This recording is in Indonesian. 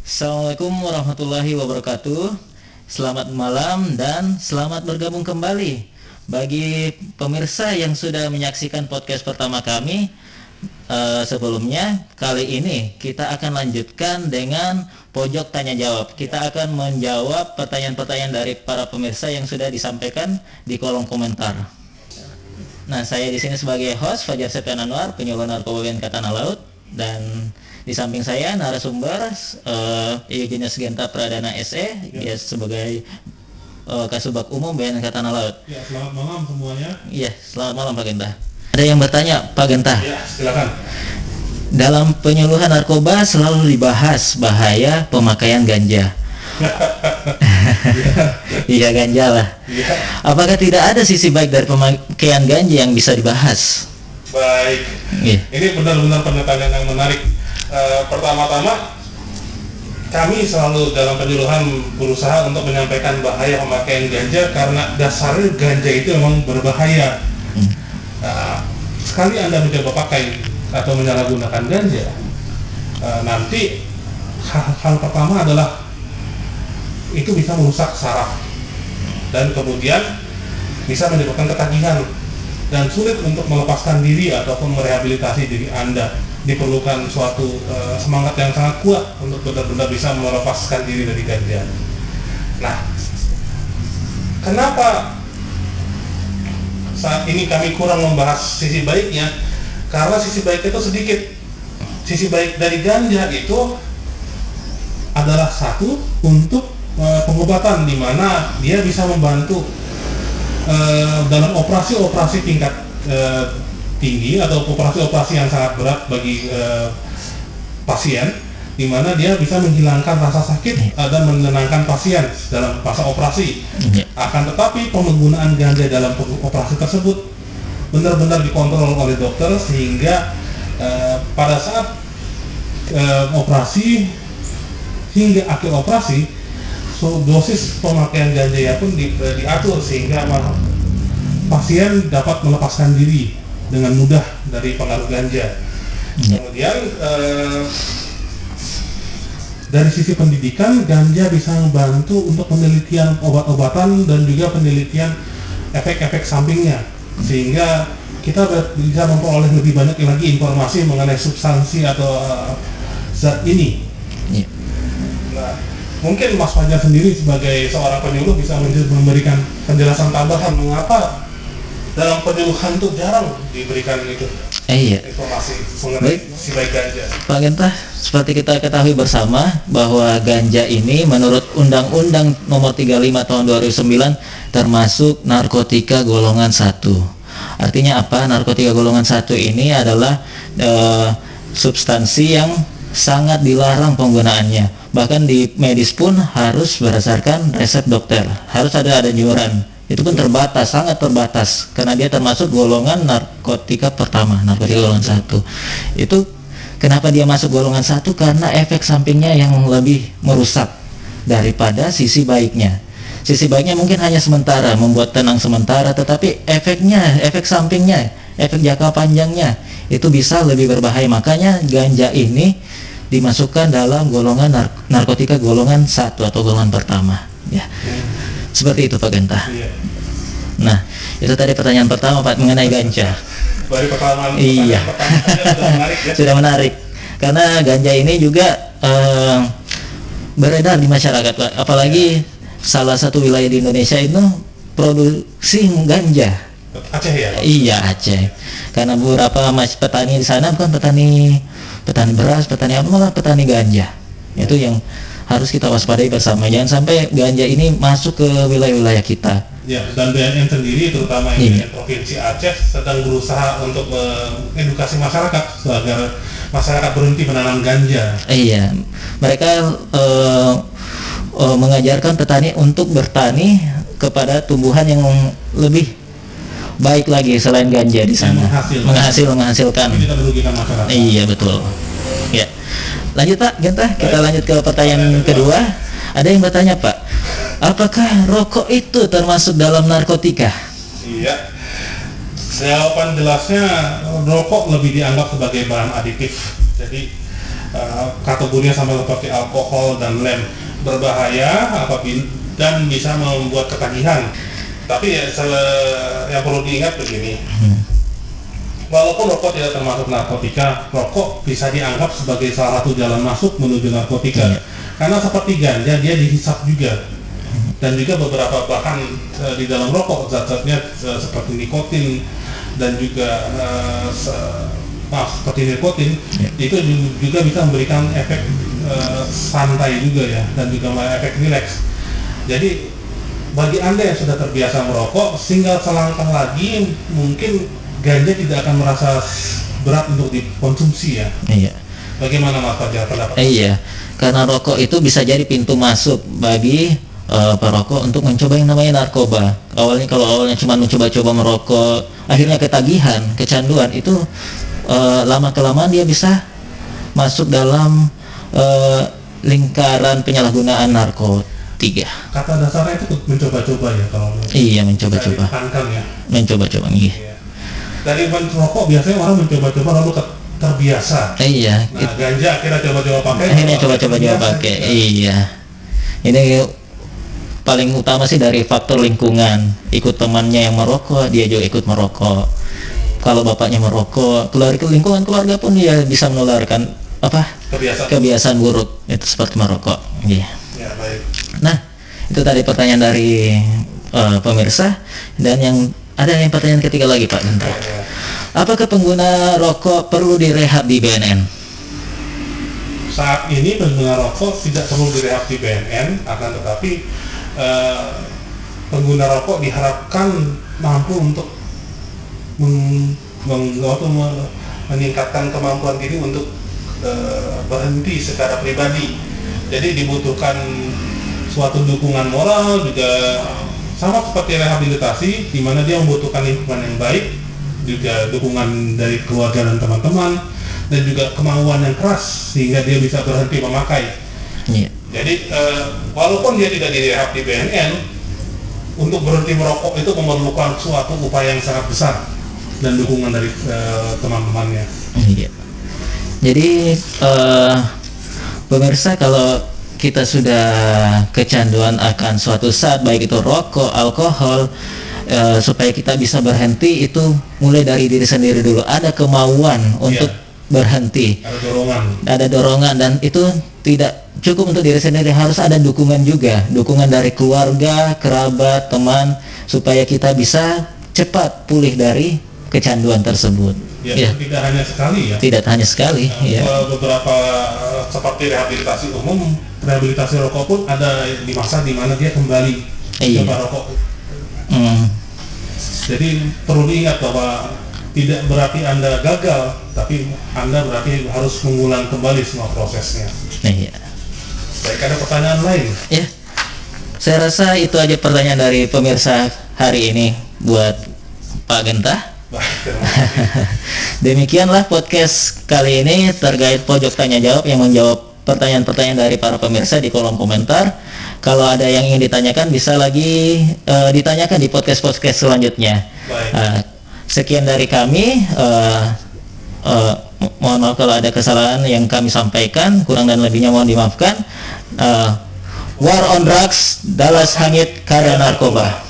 Assalamualaikum warahmatullahi wabarakatuh. Selamat malam dan selamat bergabung kembali. Bagi pemirsa yang sudah menyaksikan podcast pertama kami sebelumnya, kali ini kita akan lanjutkan dengan pojok tanya jawab. Kita akan menjawab pertanyaan-pertanyaan dari para pemirsa yang sudah disampaikan di kolom komentar. Nah, saya di sini sebagai host Fajar Septian Anwar, penyuluh narkoba BNK Tanah Laut, dan di samping saya narasumber Eugenius Genta Pradana SE, dia sebagai Kasubag Umum BNK Tanah Laut. Ya, selamat malam semuanya. Iya, selamat malam Pak Genta. Ada yang bertanya, Pak Genta. Ya, silakan. Dalam penyuluhan narkoba selalu dibahas bahaya pemakaian ganja. Iya, ganja lah. Ya. Apakah tidak ada sisi baik dari pemakaian ganja yang bisa dibahas? Baik. Iya. Ini benar-benar pertanyaan yang menarik. Pertama-tama, kami selalu dalam penyuluhan berusaha untuk menyampaikan bahaya pemakaian ganja karena dasarnya ganja itu memang berbahaya. Sekali Anda mencoba pakai atau menyalahgunakan ganja, nanti hal pertama adalah itu bisa merusak saraf dan kemudian bisa menyebabkan ketagihan dan sulit untuk melepaskan diri ataupun merehabilitasi diri Anda. Diperlukan suatu semangat yang sangat kuat untuk benar-benar bisa melepaskan diri dari ganja. Nah, kenapa saat ini kami kurang membahas sisi baiknya? Karena sisi baik itu sedikit. Sisi baik dari ganja itu adalah satu untuk pengobatan, di mana dia bisa membantu dalam operasi-operasi tingkat tinggi atau operasi-operasi yang sangat berat bagi pasien, di mana dia bisa menghilangkan rasa sakit dan menenangkan pasien dalam masa operasi. Akan tetapi penggunaan ganja dalam operasi tersebut benar-benar dikontrol oleh dokter sehingga pada saat operasi hingga akhir operasi, dosis pemakaian ganja pun diatur sehingga pasien dapat melepaskan diri dengan mudah dari pengaruh ganja. Kemudian dari sisi pendidikan, ganja bisa membantu untuk penelitian obat-obatan dan juga penelitian efek-efek sampingnya, sehingga kita bisa memperoleh lebih banyak lagi informasi mengenai substansi atau zat ini. Nah, mungkin Mas Fajar sendiri sebagai seorang penyuluh bisa memberikan penjelasan tambahan mengapa dalam penyuluhan itu jarang diberikan informasi mengenai si baik ganja. Pak Genta, seperti kita ketahui bersama bahwa ganja ini menurut Undang-Undang Nomor 35 Tahun 2009 termasuk narkotika golongan 1. Artinya apa? Narkotika golongan 1 ini adalah substansi yang sangat dilarang penggunaannya. Bahkan di medis pun harus berdasarkan resep dokter. Harus ada anjuran. Itu pun terbatas, sangat terbatas, karena dia termasuk golongan narkotika pertama, narkotika golongan 1. Itu kenapa dia masuk golongan 1? Karena efek sampingnya yang lebih merusak daripada sisi baiknya. Sisi baiknya mungkin hanya sementara, membuat tenang sementara, tetapi efek sampingnya, efek jangka panjangnya itu bisa lebih berbahaya. Makanya ganja ini dimasukkan dalam golongan narkotika golongan 1 atau golongan pertama, ya. Seperti itu Pak Genta. Nah, itu tadi pertanyaan pertama Pak mengenai ganja. Dari pertanyaan iya. sudah menarik ya. Sudah menarik. Karena ganja ini juga beredar di masyarakat Pak. Apalagi salah satu wilayah di Indonesia itu produksi ganja. Aceh ya? Iya, Aceh. Karena beberapa petani di sana bukan petani beras, petani apa, malah petani ganja. Itu yang harus kita waspadai bersama. Jangan sampai ganja ini masuk ke wilayah-wilayah kita. Ya, dan BNN sendiri terutama yang di Provinsi Aceh sedang berusaha untuk mengedukasi masyarakat agar masyarakat berhenti menanam ganja. Iya, mereka mengajarkan petani untuk bertani kepada tumbuhan yang lebih baik lagi selain ganja di sana. Menghasilkan. Ini tidak merugikan masyarakat. Iya, betul. Ya. Lanjut Pak Genta, kita lanjut ke pertanyaan kedua. Ada yang bertanya Pak, apakah rokok itu termasuk dalam narkotika? Iya. Jawaban jelasnya, rokok lebih dianggap sebagai bahan aditif. Jadi kategorinya sama seperti alkohol dan lem, berbahaya apabila dan bisa membuat ketagihan. Tapi ya yang perlu diingat begini, walaupun rokok tidak termasuk narkotika, rokok bisa dianggap sebagai salah satu jalan masuk menuju narkotika. Karena seperti ganja, dia dihisap juga, dan juga beberapa bahan di dalam rokok zat-zatnya seperti nikotin dan juga seperti nikotin itu juga bisa memberikan efek santai juga ya, dan juga efek rileks. Jadi bagi Anda yang sudah terbiasa merokok, tinggal selangkah lagi mungkin ganja tidak akan merasa berat untuk dikonsumsi ya. Iya. Bagaimana Mas Fajar pendapat? Iya, karena rokok itu bisa jadi pintu masuk bagi perokok untuk mencoba yang namanya narkoba. Kalau awalnya cuma mencoba-coba merokok, akhirnya ketagihan, kecanduan, itu lama kelamaan dia bisa masuk dalam lingkaran penyalahgunaan narkotika. Kata dasarnya itu mencoba-coba ya kalau. Iya, mencoba-coba. Ya. Mencoba-coba, iya. Dari merokok biasanya orang mencoba-coba lalu terbiasa. Iya. Nah, ganja akhirnya coba-coba pakai. Akhirnya coba-coba pakai. Iya. Ini paling utama sih dari faktor lingkungan. Ikut temannya yang merokok, dia juga ikut merokok. Kalau bapaknya merokok, lingkungan keluarga pun dia bisa menularkan kebiasaan buruk itu seperti merokok. Iya. Ya, baik. Nah, itu tadi pertanyaan dari pemirsa, dan ada yang pertanyaan ketiga lagi Pak Genta. Apakah pengguna rokok perlu direhab di BNN? Saat ini pengguna rokok tidak perlu direhab di BNN, akan tetapi pengguna rokok diharapkan mampu untuk meningkatkan kemampuan diri untuk berhenti secara pribadi. Jadi dibutuhkan suatu dukungan moral, juga sama seperti rehabilitasi, di mana dia membutuhkan lingkungan yang baik, juga dukungan dari keluarga dan teman-teman, dan juga kemauan yang keras sehingga dia bisa berhenti memakai. Jadi walaupun dia tidak direhab di BNN, untuk berhenti merokok itu memerlukan suatu upaya yang sangat besar dan dukungan dari teman-temannya. Jadi pemirsa, kalau kita sudah kecanduan akan suatu saat, baik itu rokok, alkohol, supaya kita bisa berhenti itu mulai dari diri sendiri dulu. Ada kemauan untuk berhenti, ada dorongan, dan itu tidak cukup untuk diri sendiri, harus ada dukungan juga, dukungan dari keluarga, kerabat, teman, supaya kita bisa cepat pulih dari kecanduan tersebut. Tidak hanya sekali ya. Tidak hanya sekali. Beberapa seperti rehabilitasi umum, rehabilitasi rokok pun ada di masa di mana dia kembali coba rokok. Jadi perlu diingat bahwa tidak berarti Anda gagal, tapi Anda berarti harus mengulang kembali semua prosesnya. Baik, ada pertanyaan lain? Ya, saya rasa itu aja pertanyaan dari pemirsa hari ini buat Pak Genta. Demikianlah podcast kali ini terkait pojok tanya jawab yang menjawab pertanyaan-pertanyaan dari para pemirsa di kolom komentar. Kalau ada yang ingin ditanyakan bisa lagi ditanyakan di podcast selanjutnya. Sekian dari kami. Mohon maaf kalau ada kesalahan yang kami sampaikan, kurang dan lebihnya mohon dimaafkan. War on drugs, Dallas hangit karena narkoba.